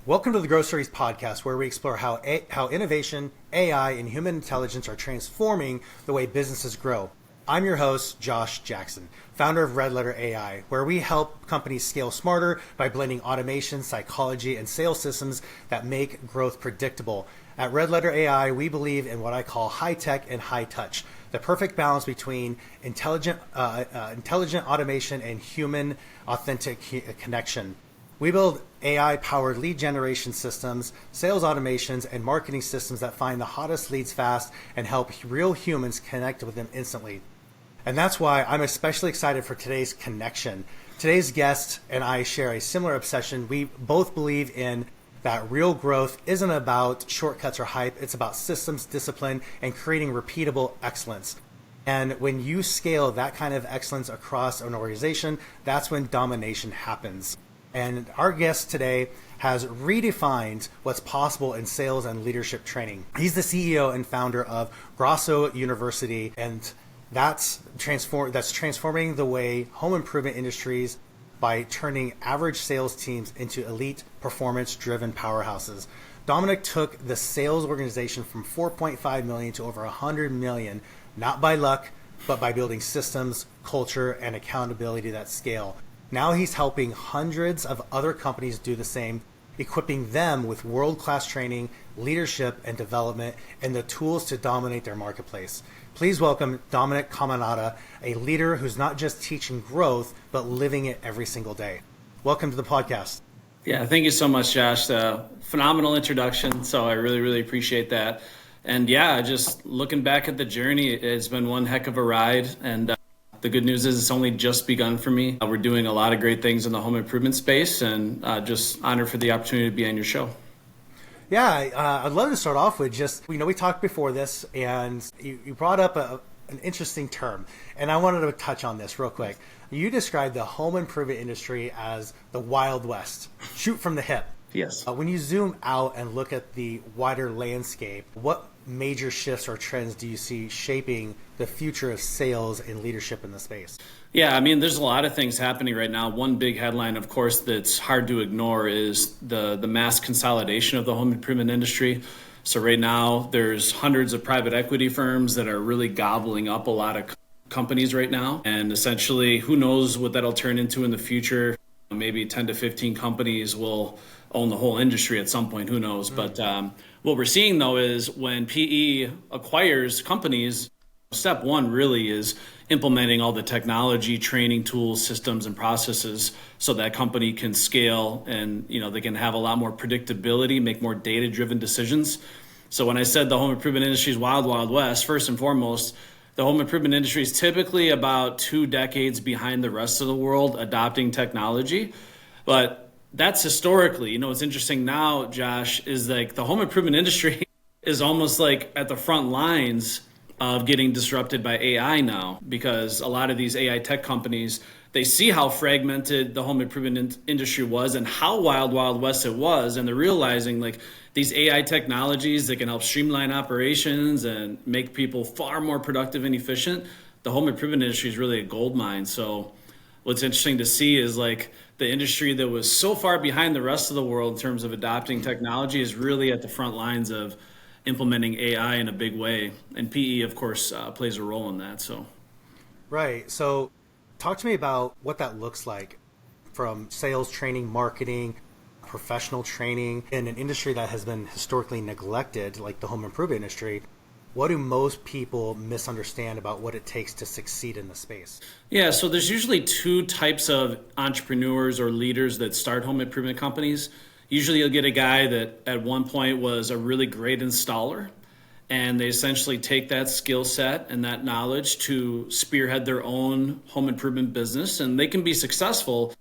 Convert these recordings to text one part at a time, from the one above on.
Welcome to the Groceries Podcast, where we explore how innovation, AI, and human intelligence are transforming the way businesses grow. I'm your host, Josh Jackson, founder of Red Letter AI, where we help companies scale smarter by blending automation, psychology, and sales systems that make growth predictable. At Red Letter AI, we believe in what I call high tech and high touch, the perfect balance between intelligent automation and human authentic connection. We build AI-powered lead generation systems, sales automations, and marketing systems that find the hottest leads fast and help real humans connect with them instantly. And that's why I'm especially excited for today's connection. Today's guest and I share a similar obsession. We both believe in that real growth isn't about shortcuts or hype. It's about systems, discipline, and creating repeatable excellence. And when you scale that kind of excellence across an organization, that's when domination happens. And our guest today has redefined what's possible in sales and leadership training. He's the CEO and founder of Grazo University, and that's transforming the way home improvement industries by turning average sales teams into elite performance-driven powerhouses. Dominic took the sales organization from 4.5 million to over 100 million, not by luck, but by building systems, culture, and accountability that scale. Now he's helping hundreds of other companies do the same, equipping them with world-class training, leadership and development, and the tools to dominate their marketplace. Please welcome Dominic Caminata, a leader who's not just teaching growth, but living it every single day. Welcome to the podcast. Yeah, thank you so much, Josh. Phenomenal introduction. So I really appreciate that. And yeah, just looking back at the journey, it's been one heck of a ride. And the good news is it's only just begun for me. We're doing a lot of great things in the home improvement space, and just honored for the opportunity to be on your show. Yeah, I'd love to start off with just, we talked before this, and you brought up an interesting term, and I wanted to touch on this real quick. You described the home improvement industry as the Wild West, shoot from the hip. Yes. When you zoom out and look at the wider landscape, what major shifts or trends do you see shaping the future of sales and leadership in the space? Yeah, I mean, there's a lot of things happening right now. One big headline, of course, that's hard to ignore is the mass consolidation of the home improvement industry. So right now, there's hundreds of private equity firms that are really gobbling up a lot of companies right now. And essentially, who knows what that'll turn into in the future. Maybe 10 to 15 companies will own the whole industry at some point, who knows. But what we're seeing, though, is when PE acquires companies, step one really is implementing all the technology, training tools, systems, and processes so that company can scale and they can have a lot more predictability, make more data-driven decisions. So when I said the home improvement industry is wild, wild west, first and foremost, the home improvement industry is typically about 2 decades behind the rest of the world adopting technology. But that's historically. What's interesting now, Josh, is like the home improvement industry is almost like at the front lines of getting disrupted by AI now, because a lot of these AI tech companies, they see how fragmented the home improvement industry was and how wild, wild west it was. And they're realizing like these AI technologies that can help streamline operations and make people far more productive and efficient. The home improvement industry is really a gold mine. So what's interesting to see is like the industry that was so far behind the rest of the world in terms of adopting technology is really at the front lines of implementing AI in a big way. And PE, of course, plays a role in that. So, right. So talk to me about what that looks like from sales training, marketing, professional training in an industry that has been historically neglected, like the home improvement industry. What do most people misunderstand about what it takes to succeed in the space? Yeah, so there's usually 2 types of entrepreneurs or leaders that start home improvement companies. Usually you'll get a guy that at one point was a really great installer, and they essentially take that skill set and that knowledge to spearhead their own home improvement business, and they can be successful.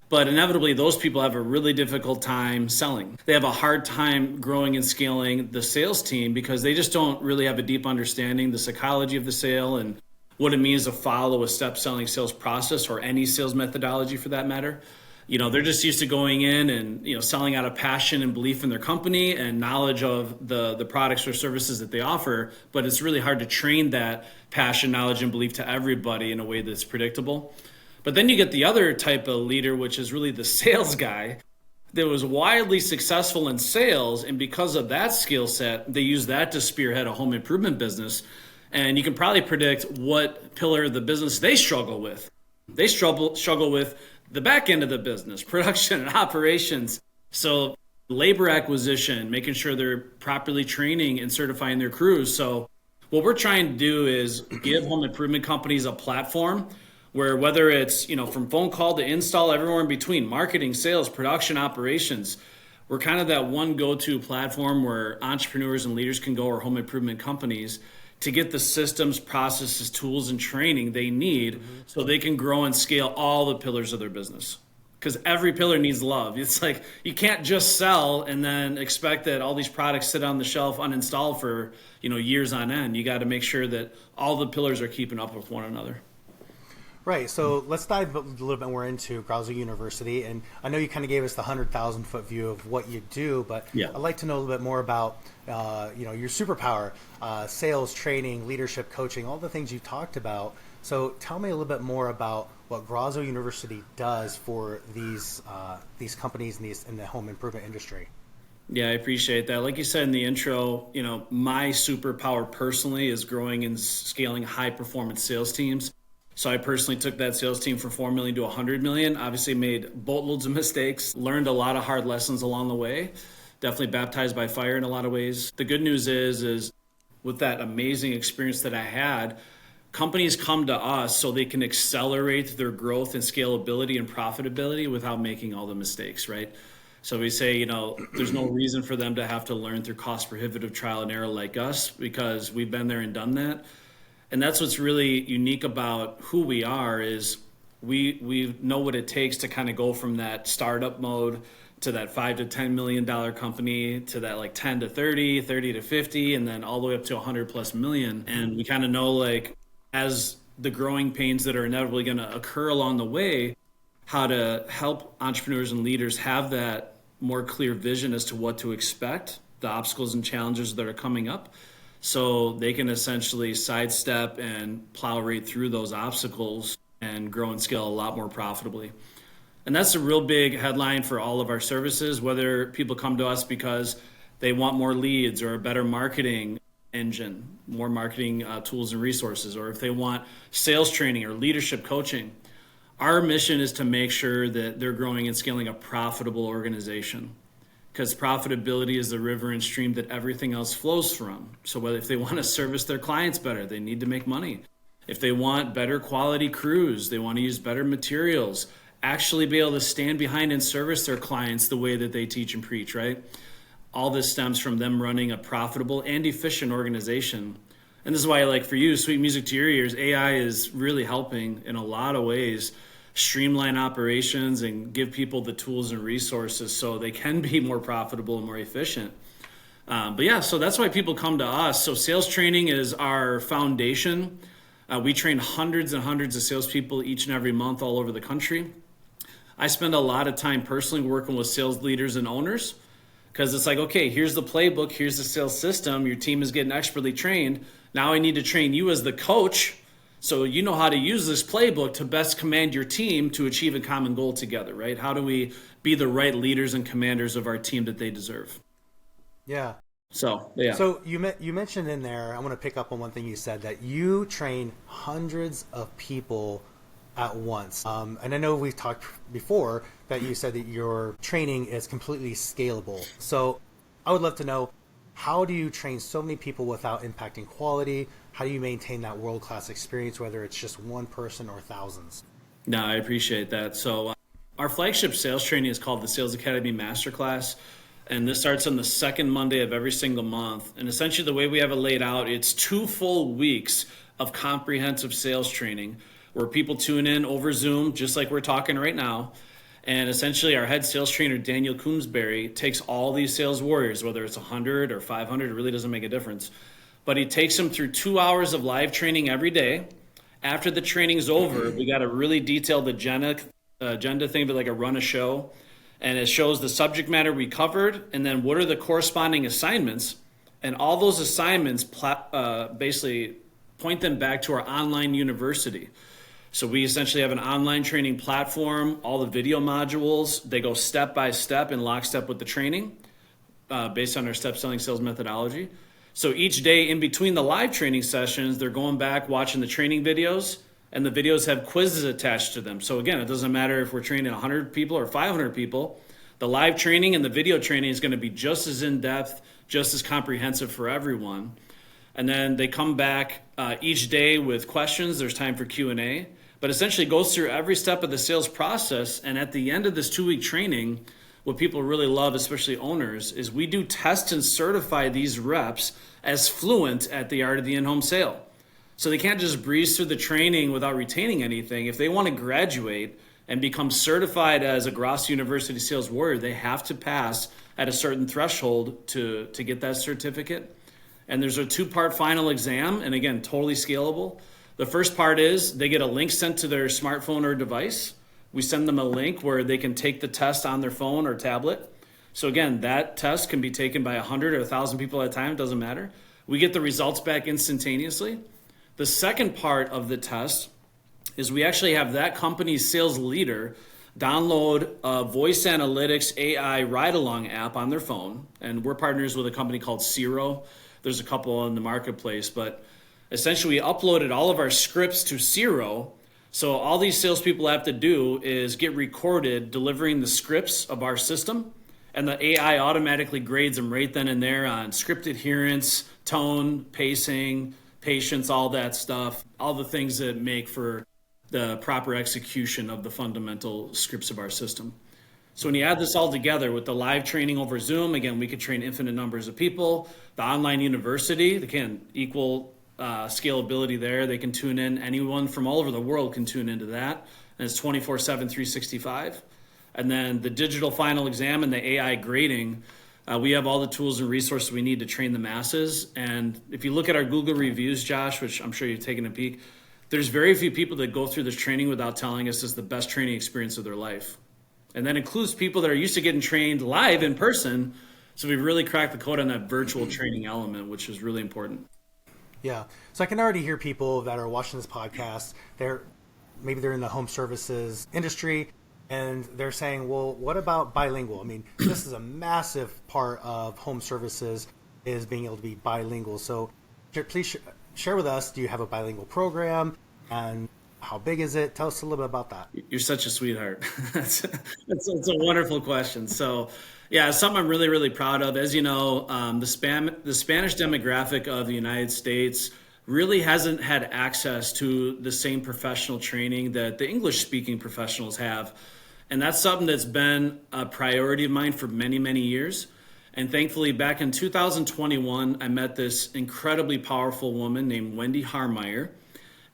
But inevitably, those people have a really difficult time selling. They have a hard time growing and scaling the sales team because they just don't really have a deep understanding the psychology of the sale and what it means to follow a step selling sales process or any sales methodology for that matter. They're just used to going in and, selling out of passion and belief in their company and knowledge of the products or services that they offer. But it's really hard to train that passion, knowledge, and belief to everybody in a way that's predictable. But then you get the other type of leader, which is really the sales guy that was wildly successful in sales. And because of that skill set, they use that to spearhead a home improvement business. And you can probably predict what pillar of the business they struggle with. They struggle with the back end of the business, production and operations. So labor acquisition, making sure they're properly training and certifying their crews. So what we're trying to do is give home improvement companies a platform where, whether it's, from phone call to install, everywhere in between, marketing, sales, production, operations, we're kind of that one go-to platform where entrepreneurs and leaders can go, or home improvement companies, to get the systems, processes, tools, and training they need so they can grow and scale all the pillars of their business. Because every pillar needs love. It's like you can't just sell and then expect that all these products sit on the shelf uninstalled for years on end. You got to make sure that all the pillars are keeping up with one another. Right. So let's dive a little bit more into Grazo University. And I know you kind of gave us the 100,000-foot view of what you do, but I'd like to know a little bit more about your superpower, sales, training, leadership, coaching, all the things you talked about. So tell me a little bit more about what Grazo University does for these companies in the home improvement industry. Yeah, I appreciate that. Like you said in the intro, my superpower personally is growing and scaling high-performance sales teams. So I personally took that sales team from 4 million to 100 million, obviously made boatloads of mistakes, learned a lot of hard lessons along the way, definitely baptized by fire in a lot of ways. The good news is with that amazing experience that I had, companies come to us so they can accelerate their growth and scalability and profitability without making all the mistakes, right? So we say, there's no reason for them to have to learn through cost prohibitive trial and error like us, because we've been there and done that. And that's what's really unique about who we are, is we know what it takes to kind of go from that startup mode to that $5 to $10 million company, to that like 10 to 30, 30 to 50, and then all the way up to 100 plus million. And we kind of know, like, as the growing pains that are inevitably going to occur along the way, how to help entrepreneurs and leaders have that more clear vision as to what to expect, the obstacles and challenges that are coming up, so they can essentially sidestep and plow right through those obstacles and grow and scale a lot more profitably. And that's a real big headline for all of our services, whether people come to us because they want more leads or a better marketing engine, more marketing tools and resources, or if they want sales training or leadership coaching. Our mission is to make sure that they're growing and scaling a profitable organization, because profitability is the river and stream that everything else flows from. So if they want to service their clients better, they need to make money. If they want better quality crews, they want to use better materials, actually be able to stand behind and service their clients the way that they teach and preach, right? All this stems from them running a profitable and efficient organization. And this is why, like, for you, sweet music to your ears, AI is really helping in a lot of ways streamline operations and give people the tools and resources so they can be more profitable and more efficient. So that's why people come to us. So sales training is our foundation. We train hundreds and hundreds of salespeople each and every month all over the country. I spend a lot of time personally working with sales leaders and owners, because it's like, okay, here's the playbook, here's the sales system, your team is getting expertly trained. Now I need to train you as the coach so you know how to use this playbook to best command your team to achieve a common goal together, right? How do we be the right leaders and commanders of our team that they deserve? Yeah. So, yeah. So you mentioned in there, I want to pick up on one thing you said, that you train hundreds of people at once. And I know we've talked before that you said that your training is completely scalable. So I would love to know, how do you train so many people without impacting quality? How do you maintain that world-class experience, whether it's just one person or thousands? No, I appreciate that. So our flagship sales training is called the Sales Academy Masterclass. And this starts on the second Monday of every single month. And essentially the way we have it laid out, it's 2 full weeks of comprehensive sales training where people tune in over Zoom, just like we're talking right now. And essentially our head sales trainer, Daniel Coombsbury, takes all these sales warriors, whether it's 100 or 500, it really doesn't make a difference. But he takes them through 2 hours of live training every day. After the training's over, we got a really detailed agenda thing, but like a run a show. And it shows the subject matter we covered, and then what are the corresponding assignments. And all those assignments basically point them back to our online university. So we essentially have an online training platform, all the video modules, they go step by step in lockstep with the training based on our step selling sales methodology. So each day in between the live training sessions, they're going back, watching the training videos, and the videos have quizzes attached to them. So again, it doesn't matter if we're training 100 people or 500 people, the live training and the video training is going to be just as in-depth, just as comprehensive for everyone. And then they come back each day with questions. There's time for Q&A, but essentially goes through every step of the sales process. And at the end of this 2-week training, what people really love, especially owners, is we do test and certify these reps as fluent at the art of the in-home sale. So they can't just breeze through the training without retaining anything. If they want to graduate and become certified as a Grazo University sales warrior, they have to pass at a certain threshold to get that certificate. And there's a 2-part final exam, and again, totally scalable. The first part is they get a link sent to their smartphone or device. We send them a link where they can take the test on their phone or tablet. So again, that test can be taken by 100 or 1,000 people at a time, it doesn't matter. We get the results back instantaneously. The second part of the test is we actually have that company's sales leader download a voice analytics AI ride-along app on their phone. And we're partners with a company called Zero. There's a couple in the marketplace, but essentially we uploaded all of our scripts to Zero. So all these salespeople have to do is get recorded delivering the scripts of our system, and the AI automatically grades them right then and there on script adherence, tone, pacing, patience, all that stuff, all the things that make for the proper execution of the fundamental scripts of our system. So when you add this all together with the live training over Zoom, again, we could train infinite numbers of people. The online university, they can equal scalability there. They can tune in. Anyone from all over the world can tune into that. And it's 24/7, 365. And then the digital final exam and the AI grading, we have all the tools and resources we need to train the masses. And if you look at our Google reviews, Josh, which I'm sure you've taken a peek, there's very few people that go through this training without telling us it's the best training experience of their life. And that includes people that are used to getting trained live in person. So we've really cracked the code on that virtual training element, which is really important. Yeah. So I can already hear people that are watching this podcast. Maybe they're in the home services industry, and they're saying, well, what about bilingual? I mean, this is a massive part of home services, is being able to be bilingual. So please share with us, do you have a bilingual program, and how big is it? Tell us a little bit about that. You're such a sweetheart. It's a wonderful question. So yeah, it's something I'm really, really proud of. As you know, the Spanish demographic of the United States really hasn't had access to the same professional training that the English-speaking professionals have. And that's something that's been a priority of mine for many, many years. And thankfully, back in 2021, I met this incredibly powerful woman named Wendy Harmeyer.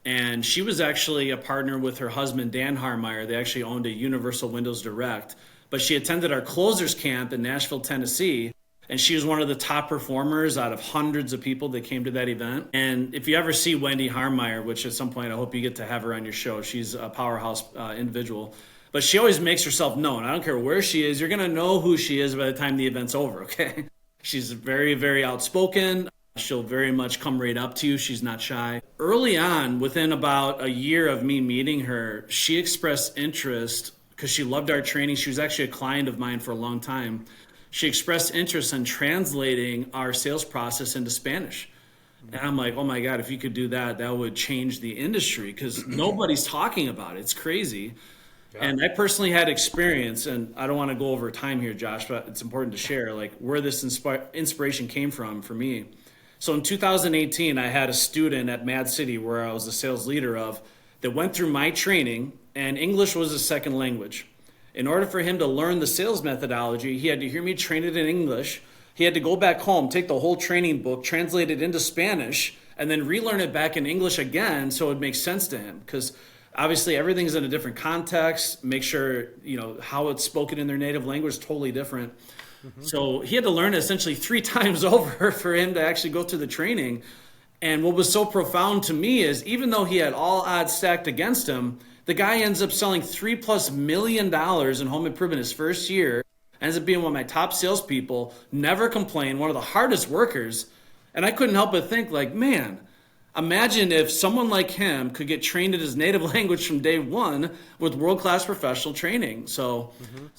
And she was actually a partner with her husband, Dan Harmeyer. They actually owned a Universal Windows Direct. But she attended our closers camp in Nashville, Tennessee. And she was one of the top performers out of hundreds of people that came to that event. And if you ever see Wendy Harmeyer, which at some point I hope you get to have her on your show, she's a powerhouse individual. But she always makes herself known. I don't care where she is. You're going to know who she is by the time the event's over, okay? She's very, very outspoken. She'll very much come right up to you. She's not shy. Early on, within about a year of me meeting her, she expressed interest because she loved our training. She was actually a client of mine for a long time. She expressed interest in translating our sales process into Spanish. And I'm like, oh my God, if you could do that, that would change the industry because nobody's talking about it. It's crazy. Yeah. And I personally had experience, and I don't want to go over time here, Josh, but it's important to share like where this inspiration came from for me. So in 2018, I had a student at Mad City where I was the sales leader of that went through my training, and English was a second language. In order for him to learn the sales methodology, he had to hear me train it in English. He had to go back home, take the whole training book, translate it into Spanish, and then relearn it back in English again so it makes sense to him. Because obviously everything's in a different context. Make sure, how it's spoken in their native language is totally different. Mm-hmm. So he had to learn it essentially 3 times over for him to actually go through the training. And what was so profound to me is even though he had all odds stacked against him, the guy ends up selling $3+ million in home improvement his first year, ends up being one of my top salespeople, never complained, one of the hardest workers. And I couldn't help but think like, man, Imagine if someone like him could get trained in his native language from day one with world-class professional training. So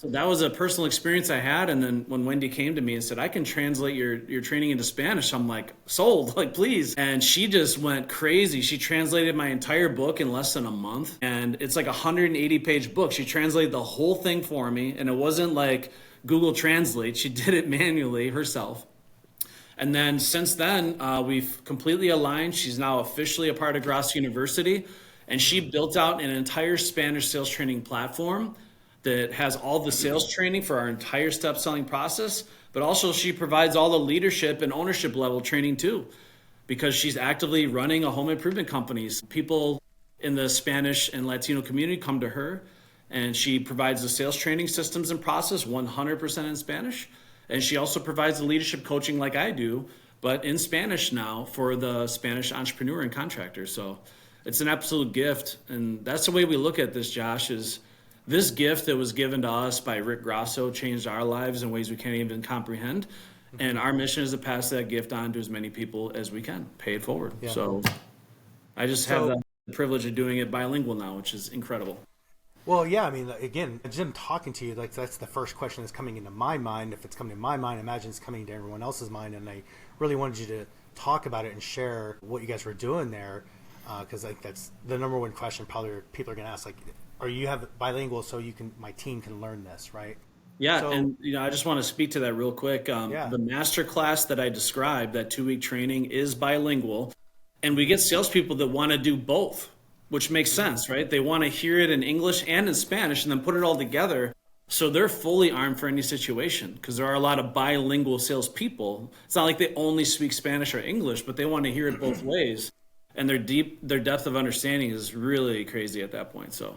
that was a personal experience I had. And then when Wendy came to me and said, I can translate your training into Spanish, I'm like, sold, like, please. And she just went crazy. She translated my entire book in less than a month. And it's like a 180-page book. She translated the whole thing for me. And it wasn't like Google Translate. She did it manually herself. And then since then, we've completely aligned. She's now officially a part of Grasso University, and she built out an entire Spanish sales training platform that has all the sales training for our entire step selling process, but also she provides all the leadership and ownership level training too, because she's actively running a home improvement company. People in the Spanish and Latino community come to her, and she provides the sales training systems and process 100% in Spanish. And she also provides the leadership coaching like I do, but in Spanish now for the Spanish entrepreneur and contractor. So it's an absolute gift. And that's the way we look at this, Josh, is this gift that was given to us by Rick Grasso changed our lives in ways we can't even comprehend. And our mission is to pass that gift on to as many people as we can, pay it forward. Yeah. So I just have the privilege of doing it bilingual now, which is incredible. Well, yeah, I mean, again, Jim, talking to you, like, that's the first question that's coming into my mind. If it's coming to my mind, imagine it's coming to everyone else's mind. And I really wanted you to talk about it and share what you guys were doing there, because like that's the number one question probably people are going to ask. Like, are you have bilingual so my team can learn this, right? Yeah, so, and I just want to speak to that real quick. The master class that I described, that 2-week training, is bilingual, and we get salespeople that want to do both, which makes sense, right? They want to hear it in English and in Spanish and then put it all together. So they're fully armed for any situation, because there are a lot of bilingual salespeople. It's not like they only speak Spanish or English, but they want to hear it both ways. And their depth of understanding is really crazy at that point. So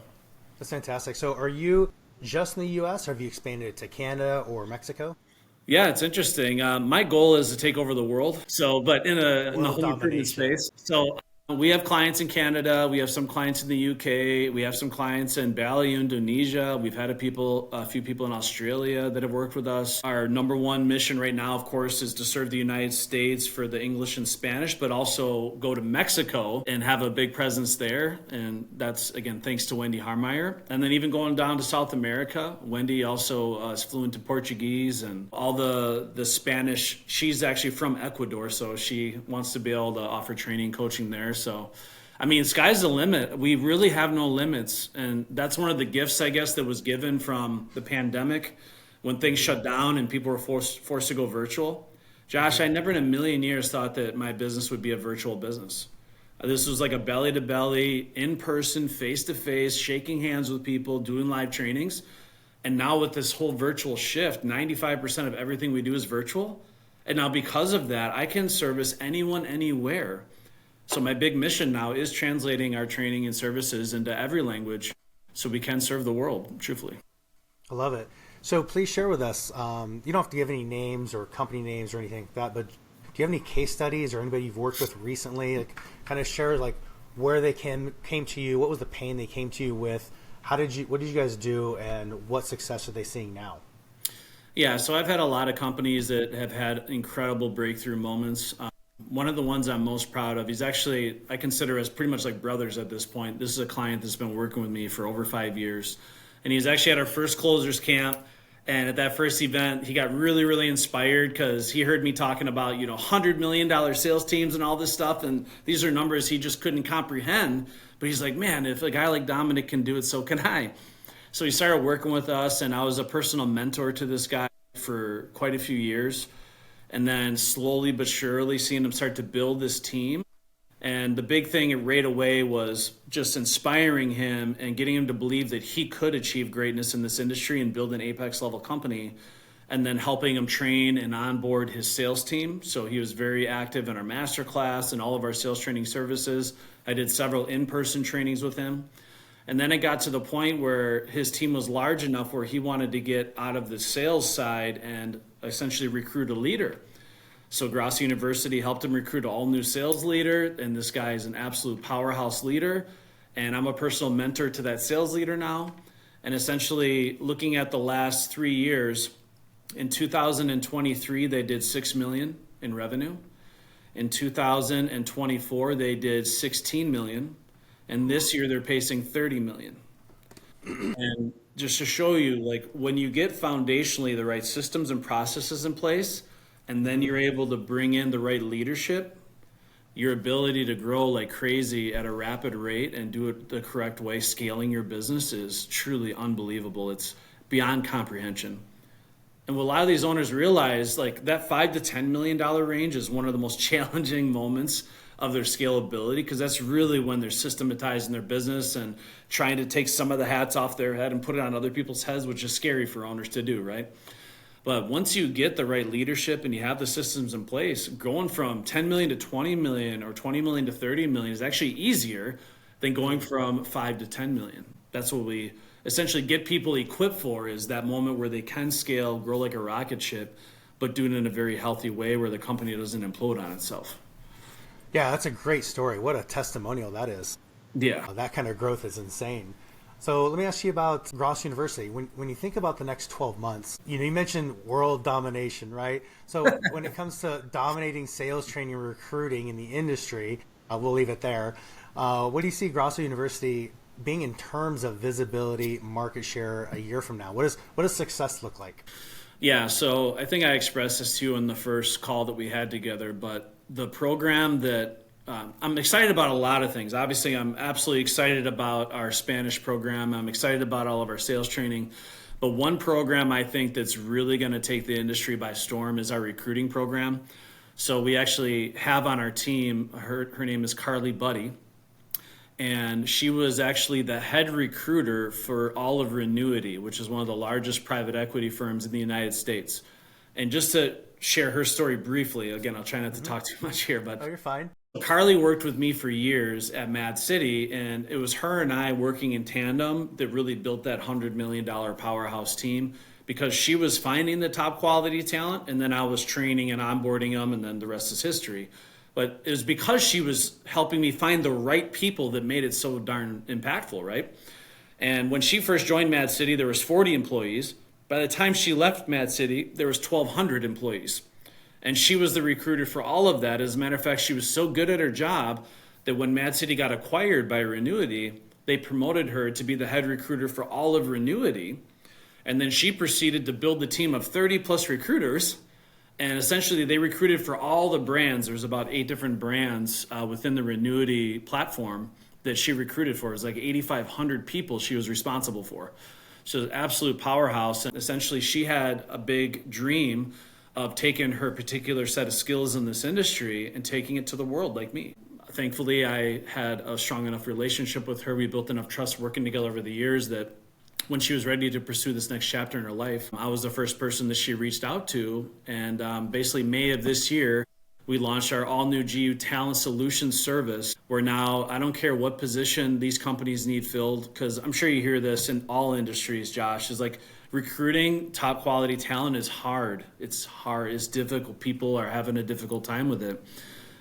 that's fantastic. So are you just in the U.S. or have you expanded it to Canada or Mexico? Yeah, it's interesting. My goal is to take over the world. But in the home improvement space. So we have clients in Canada. We have some clients in the UK. We have some clients in Bali, Indonesia. We've had a few people in Australia that have worked with us. Our number one mission right now, of course, is to serve the United States for the English and Spanish, but also go to Mexico and have a big presence there. And that's, again, thanks to Wendy Harmeyer. And then even going down to South America, Wendy also is fluent in Portuguese and all the Spanish. She's actually from Ecuador, so she wants to be able to offer training, coaching there. So, I mean, sky's the limit. We really have no limits. And that's one of the gifts, I guess, that was given from the pandemic when things shut down and people were forced to go virtual. Josh, I never in a million years thought that my business would be a virtual business. This was like a belly-to-belly, in-person, face-to-face, shaking hands with people, doing live trainings. And now with this whole virtual shift, 95% of everything we do is virtual. And now because of that, I can service anyone, anywhere. So my big mission now is translating our training and services into every language so we can serve the world, truthfully. I love it. So please share with us, you don't have to give any names or company names or anything like that, but do you have any case studies or anybody you've worked with recently? Like, kind of share like where they came to you, what was the pain they came to you with, what did you guys do, and what success are they seeing now? Yeah, so I've had a lot of companies that have had incredible breakthrough moments. One of the ones I'm most proud of, he's actually, I consider us pretty much like brothers at this point. This is a client that's been working with me for over 5 years. And he's actually at our first closers camp. And at that first event, he got really, really inspired because he heard me talking about, $100 million sales teams and all this stuff. And these are numbers he just couldn't comprehend. But he's like, man, if a guy like Dominic can do it, so can I. So he started working with us, and I was a personal mentor to this guy for quite a few years. And then slowly but surely seeing him start to build this team. And the big thing right away was just inspiring him and getting him to believe that he could achieve greatness in this industry and build an apex level company, and then helping him train and onboard his sales team. So he was very active in our masterclass and all of our sales training services. I did several in-person trainings with him. And then it got to the point where his team was large enough where he wanted to get out of the sales side and essentially recruit a leader. So Grazo University helped him recruit an all-new sales leader, and this guy is an absolute powerhouse leader. And I'm a personal mentor to that sales leader now. And essentially looking at the last 3 years, in 2023, they did $6 million in revenue. In 2024, they did 16 million, and this year they're pacing 30 million. And just to show you, like when you get foundationally the right systems and processes in place, and then you're able to bring in the right leadership, your ability to grow like crazy at a rapid rate and do it the correct way, scaling your business is truly unbelievable. It's beyond comprehension. And what a lot of these owners realize, like that $5 to $10 million range is one of the most challenging moments of their scalability, because that's really when they're systematizing their business and trying to take some of the hats off their head and put it on other people's heads, which is scary for owners to do, right? But once you get the right leadership and you have the systems in place, going from 10 million to 20 million or 20 million to 30 million is actually easier than going from 5 to 10 million. That's what we essentially get people equipped for, is that moment where they can scale, grow like a rocket ship, but do it in a very healthy way where the company doesn't implode on itself. Yeah, that's a great story. What a testimonial that is. Yeah. That kind of growth is insane. So let me ask you about Grosso University. When you think about the next 12 months, you mentioned world domination, right? So when it comes to dominating sales training and recruiting in the industry, we'll leave it there. What do you see Grasso University being in terms of visibility, market share a year from now? What does success look like? Yeah, so I think I expressed this to you in the first call that we had together, but the program that I'm excited about a lot of things. Obviously, I'm absolutely excited about our Spanish program. I'm excited about all of our sales training. But one program I think that's really going to take the industry by storm is our recruiting program. So we actually have on our team, her name is Carly Buddy, and she was actually the head recruiter for all of Renuity, which is one of the largest private equity firms in the United States. And just to share her story briefly, again, I'll try not to talk too much here, but you're fine. Carly worked with me for years at Mad City, and it was her and I working in tandem that really built that $100 million Powerhouse team, because she was finding the top quality talent, and then I was training and onboarding them, and then the rest is history. But it was because she was helping me find the right people that made it so darn impactful, right? And when she first joined Mad City, there was 40 employees. By the time she left Mad City, there was 1,200 employees. And she was the recruiter for all of that. As a matter of fact, she was so good at her job that when Mad City got acquired by Renuity, they promoted her to be the head recruiter for all of Renuity. And then she proceeded to build the team of 30 plus recruiters. And essentially they recruited for all the brands. There's about 8 different brands within the Renuity platform that she recruited for. It was like 8,500 people she was responsible for. She was an absolute powerhouse. And essentially she had a big dream of taking her particular set of skills in this industry and taking it to the world like me. Thankfully, I had a strong enough relationship with her. We built enough trust working together over the years that when she was ready to pursue this next chapter in her life, I was the first person that she reached out to. And basically May of this year, we launched our all-new GU Talent Solutions service, where now I don't care what position these companies need filled, because I'm sure you hear this in all industries, Josh, is like recruiting top quality talent is hard. It's hard, it's difficult. People are having a difficult time with it.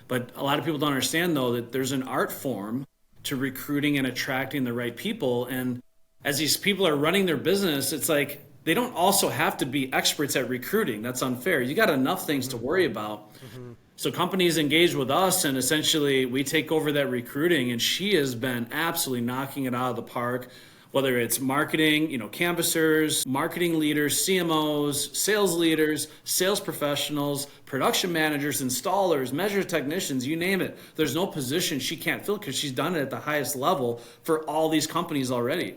But a lot of people don't understand, though, that there's an art form to recruiting and attracting the right people. And as these people are running their business, it's like they don't also have to be experts at recruiting. That's unfair. You got enough things to worry about. Mm-hmm. So companies engage with us, and essentially we take over that recruiting, and she has been absolutely knocking it out of the park, whether it's marketing, canvassers, marketing leaders, CMOs, sales leaders, sales professionals, production managers, installers, measure technicians, you name it. There's no position she can't fill because she's done it at the highest level for all these companies already.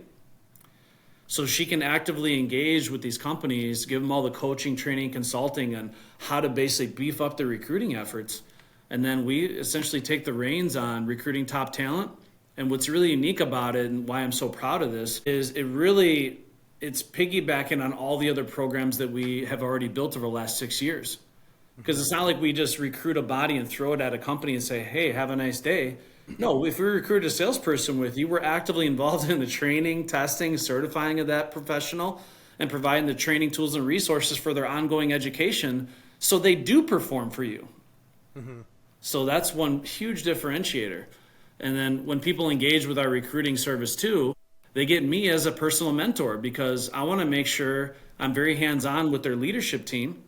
So she can actively engage with these companies, give them all the coaching, training, consulting on how to basically beef up their recruiting efforts. And then we essentially take the reins on recruiting top talent. And what's really unique about it, and why I'm so proud of this, is it's piggybacking on all the other programs that we have already built over the last 6 years. Because it's not like we just recruit a body and throw it at a company and say, hey, have a nice day. No, if we recruit a salesperson with you, we're actively involved in the training, testing, certifying of that professional, and providing the training tools and resources for their ongoing education so they do perform for you. Mm-hmm. So that's one huge differentiator. And then when people engage with our recruiting service too, they get me as a personal mentor, because I want to make sure I'm very hands-on with their leadership team.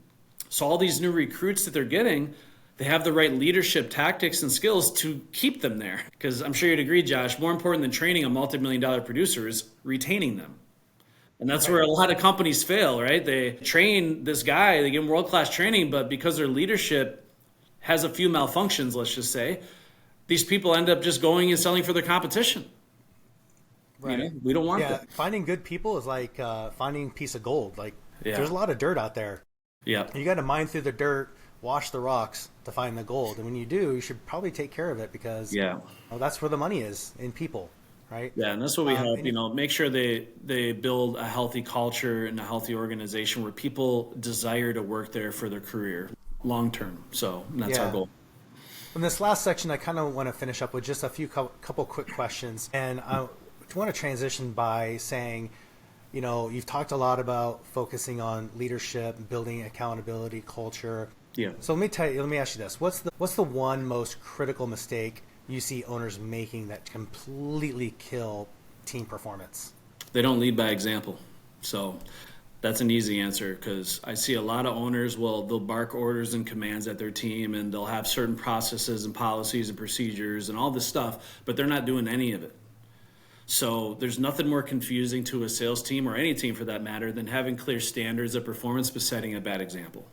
So all these new recruits that they're getting, they have the right leadership tactics and skills to keep them there. Because I'm sure you'd agree, Josh, more important than training a multi-million-dollar producer is retaining them. And that's where a lot of companies fail, right? They train this guy, they give him world-class training, but because their leadership has a few malfunctions, let's just say, these people end up just going and selling for their competition. Right. You know, we don't want that. Finding good people is like finding a piece of gold. Like there's a lot of dirt out there. Yeah. You got to mine through the dirt, wash the rocks to find the gold. And when you do, you should probably take care of it because that's where the money is, in people. Right. Yeah, and that's what we help, make sure they build a healthy culture and a healthy organization where people desire to work there for their career long term. So that's our goal. In this last section, I kind of want to finish up with just a few couple quick questions. And I want to transition by saying, you've talked a lot about focusing on leadership, building accountability, culture. Yeah. So let me ask you this. What's the one most critical mistake you see owners making that completely kill team performance? They don't lead by example. So that's an easy answer, because I see a lot of owners, they'll bark orders and commands at their team, and they'll have certain processes and policies and procedures and all this stuff, but they're not doing any of it. So there's nothing more confusing to a sales team, or any team for that matter, than having clear standards of performance but setting a bad example.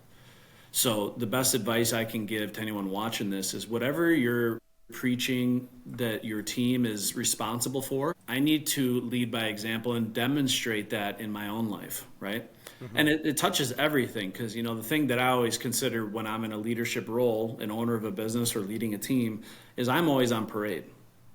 So the best advice I can give to anyone watching this is, whatever you're preaching that your team is responsible for, I need to lead by example and demonstrate that in my own life, right? Mm-hmm. And it touches everything, because the thing that I always consider when I'm in a leadership role, an owner of a business or leading a team, is I'm always on parade.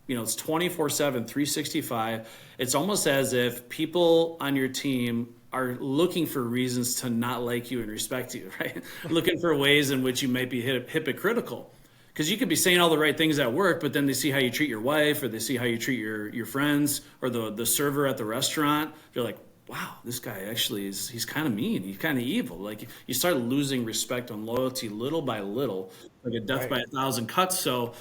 It's 24/7, 365. It's almost as if people on your team are looking for reasons to not like you and respect you, right? Looking for ways in which you might be hypocritical. Because you could be saying all the right things at work, but then they see how you treat your wife, or they see how you treat your friends, or the server at the restaurant. They're like, wow, this guy actually he's kind of mean. He's kind of evil. Like, you start losing respect and loyalty little by little, like a death by 1,000 cuts. So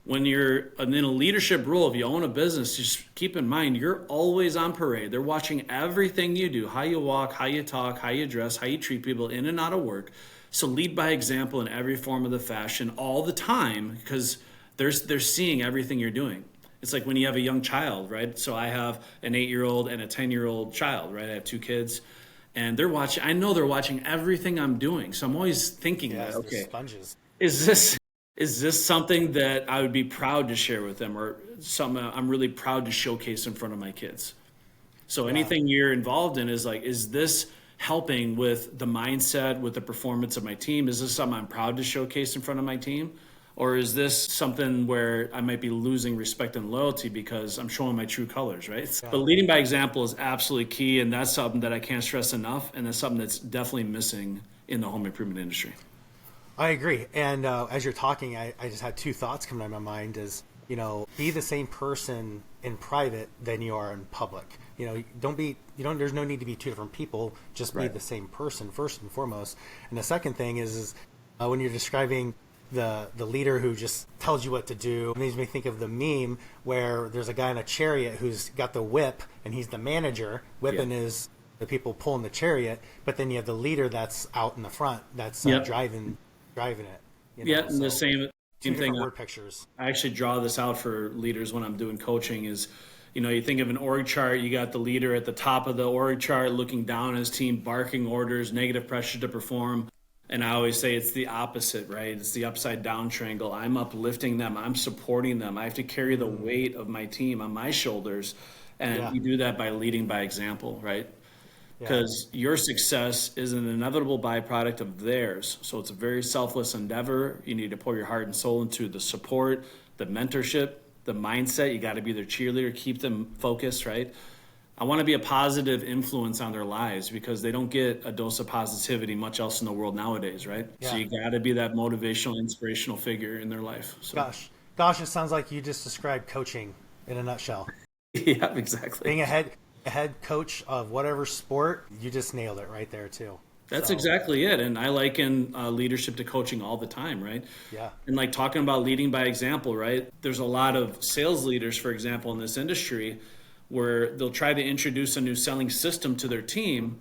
when you're in a leadership role, if you own a business, just keep in mind, you're always on parade. They're watching everything you do, how you walk, how you talk, how you dress, how you treat people in and out of work. So lead by example in every form of the fashion all the time, because they're seeing everything you're doing. It's like when you have a young child, right? So I have an 8-year-old and a 10-year-old child, right? I have 2 kids, and they're watching. I know they're watching everything I'm doing. So I'm always thinking, okay, sponges. Is this something that I would be proud to share with them, or something I'm really proud to showcase in front of my kids? So anything you're involved in is this helping with the mindset, with the performance of my team? Is this something I'm proud to showcase in front of my team? Or is this something where I might be losing respect and loyalty because I'm showing my true colors, right? Yeah. But leading by example is absolutely key, and that's something that I can't stress enough, and that's something that's definitely missing in the home improvement industry. I agree. And as you're talking, I just had 2 thoughts come to my mind is, be the same person in private than you are in public. There's no need to be 2 different people, just be the same person first and foremost. And the second thing is when you're describing the leader who just tells you what to do, it makes me think of the meme where there's a guy in a chariot who's got the whip, and he's the manager. Whipping is the people pulling the chariot, but then you have the leader that's out in the front that's driving it. And the same thing. Word pictures. I actually draw this out for leaders when I'm doing coaching is, you think of an org chart, you got the leader at the top of the org chart looking down at his team, barking orders, negative pressure to perform. And I always say it's the opposite, right? It's the upside down triangle. I'm uplifting them. I'm supporting them. I have to carry the weight of my team on my shoulders. And you do that by leading by example, right? Because your success is an inevitable byproduct of theirs. So it's a very selfless endeavor. You need to pour your heart and soul into the support, the mentorship, the mindset. You got to be their cheerleader, keep them focused, right? I want to be a positive influence on their lives, because they don't get a dose of positivity much else in the world nowadays, right? So you got to be that motivational, inspirational figure in their life. So. Gosh, it sounds like you just described coaching in a nutshell. Yeah, exactly. Being a head coach of whatever sport, you just nailed it right there too. That's exactly it. And I liken leadership to coaching all the time, right? Yeah. And like talking about leading by example, right? There's a lot of sales leaders, for example, in this industry where they'll try to introduce a new selling system to their team,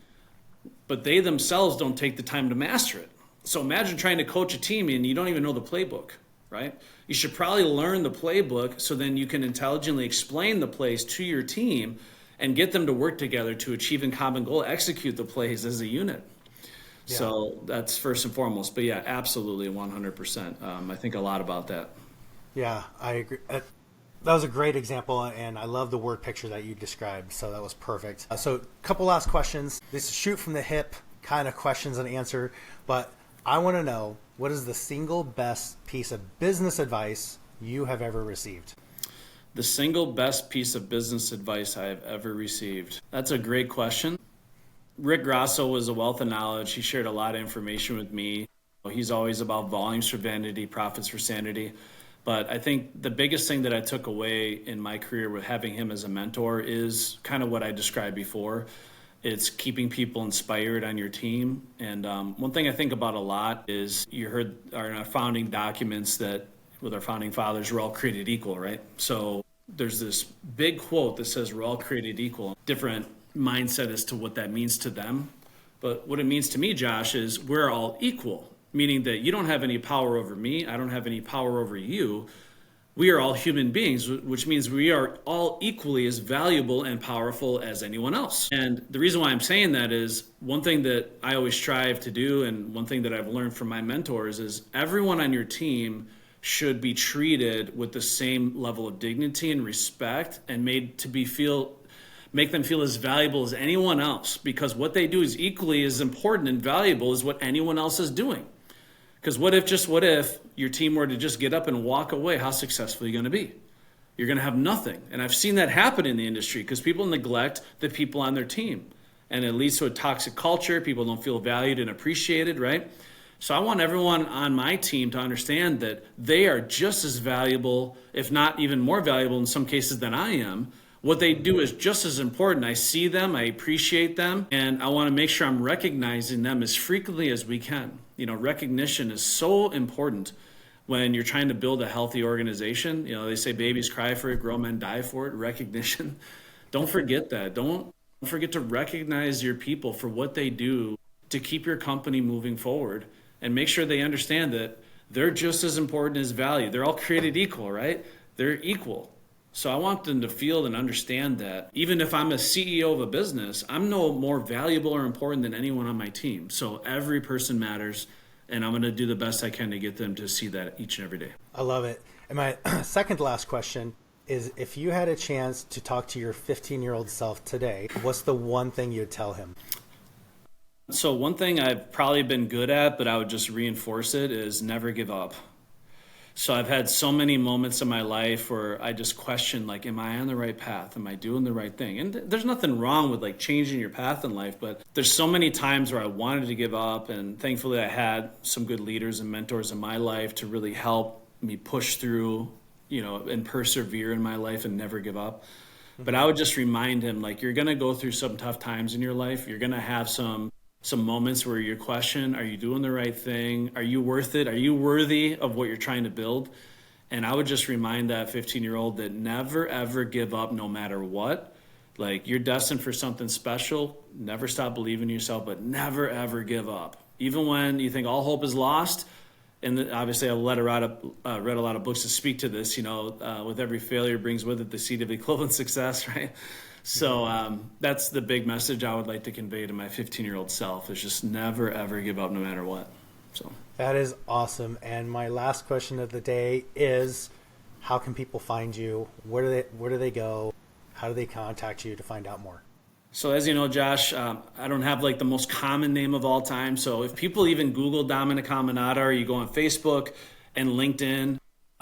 but they themselves don't take the time to master it. So imagine trying to coach a team and you don't even know the playbook, right? You should probably learn the playbook so then you can intelligently explain the plays to your team and get them to work together to achieve a common goal, execute the plays as a unit. Yeah. So that's first and foremost. But yeah, absolutely 100%. I think a lot about that. Yeah, I agree. That was a great example, and I love the word picture that you described. So that was perfect. So a couple last questions. This is shoot from the hip kind of questions and answer, but I want to know, what is the single best piece of business advice you have ever received? The single best piece of business advice I have ever received. That's a great question. Rick Grasso was a wealth of knowledge. He shared a lot of information with me. He's always about volumes for vanity, profits for sanity. But I think the biggest thing that I took away in my career with having him as a mentor is kind of what I described before. It's keeping people inspired on your team. And one thing I think about a lot is you heard our founding documents that with our founding fathers, we're all created equal, right? So there's this big quote that says we're all created equal. Different mindset as to what that means to them. But what it means to me, Josh, is we're all equal, meaning that you don't have any power over me. I don't have any power over you. We are all human beings, which means we are all equally as valuable and powerful as anyone else. And the reason why I'm saying that is one thing that I always strive to do, and one thing that I've learned from my mentors is everyone on your team should be treated with the same level of dignity and respect and make them feel as valuable as anyone else, because what they do is equally as important and valuable as what anyone else is doing. Because what if your team were to just get up and walk away? How successful are you going to be? You're going to have nothing. And I've seen that happen in the industry because people neglect the people on their team. And it leads to a toxic culture. People don't feel valued and appreciated, right? So I want everyone on my team to understand that they are just as valuable, if not even more valuable in some cases than I am. What they do is just as important. I see them, I appreciate them, and I want to make sure I'm recognizing them as frequently as we can. Recognition is so important when you're trying to build a healthy organization. They say babies cry for it, grown men die for it. Recognition. Don't forget that. Don't forget to recognize your people for what they do to keep your company moving forward, and make sure they understand that they're just as important as value. They're all created equal, right? They're equal. So I want them to feel and understand that even if I'm a CEO of a business, I'm no more valuable or important than anyone on my team. So every person matters, and I'm going to do the best I can to get them to see that each and every day. I love it. And my second to last question is, if you had a chance to talk to your 15-year-old self today, what's the one thing you'd tell him? So one thing I've probably been good at, but I would just reinforce it, is never give up. So I've had so many moments in my life where I just question, am I on the right path? Am I doing the right thing? And there's nothing wrong with changing your path in life, but there's so many times where I wanted to give up, and thankfully I had some good leaders and mentors in my life to really help me push through, and persevere in my life and never give up. But I would just remind him, you're going to go through some tough times in your life. You're going to have some moments where you question, are you doing the right thing? Are you worth it? Are you worthy of what you're trying to build? And I would just remind that 15-year-old that never, ever give up no matter what. You're destined for something special. Never stop believing in yourself, but never, ever give up. Even when you think all hope is lost, and obviously I've read a lot of books that speak to this, with every failure brings with it the seed of equivalent success, right? So that's the big message I would like to convey to my 15-year-old self, is just never, ever give up no matter what. So that is awesome. And my last question of the day is, how can people find you? Where do they go? How do they contact you to find out more? So as you know, Josh, I don't have the most common name of all time. So if people even Google Dominic Caminata, or you go on Facebook and LinkedIn,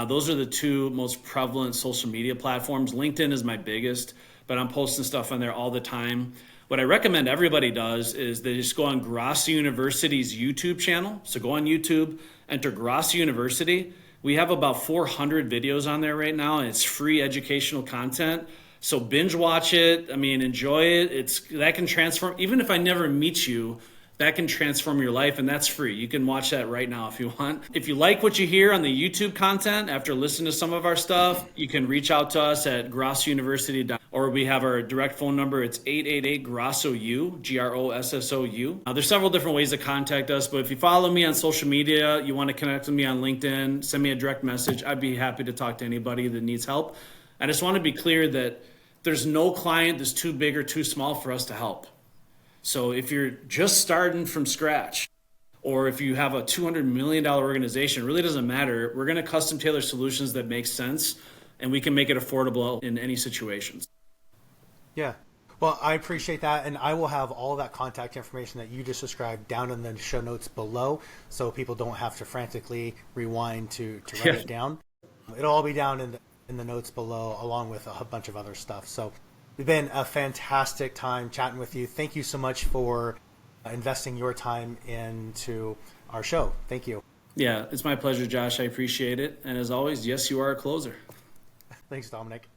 those are the two most prevalent social media platforms. LinkedIn is my biggest, but I'm posting stuff on there all the time. What I recommend everybody does is they just go on Grazo University's YouTube channel. So go on YouTube, enter Grasso University. We have about 400 videos on there right now, and it's free educational content. So binge watch it. Enjoy it. That can transform. Even if I never meet you, that can transform your life, and that's free. You can watch that right now if you want. If you like what you hear on the YouTube content after listening to some of our stuff, you can reach out to us at grossouniversity.org, or or we have our direct phone number. It's 888-GRASSO-U, GROSSOU. There's several different ways to contact us, but if you follow me on social media, you want to connect with me on LinkedIn, send me a direct message. I'd be happy to talk to anybody that needs help. I just want to be clear that there's no client that's too big or too small for us to help. So if you're just starting from scratch, or if you have a $200 million organization, it really doesn't matter. We're going to custom tailor solutions that make sense, and we can make it affordable in any situations. Yeah. Well, I appreciate that. And I will have all that contact information that you just described down in the show notes below, so people don't have to frantically rewind to write it down. It'll all be down in the notes below, along with a bunch of other stuff. So it's been a fantastic time chatting with you. Thank you so much for investing your time into our show. Thank you. Yeah, it's my pleasure, Josh. I appreciate it. And as always, yes, you are a closer. Thanks, Dominic.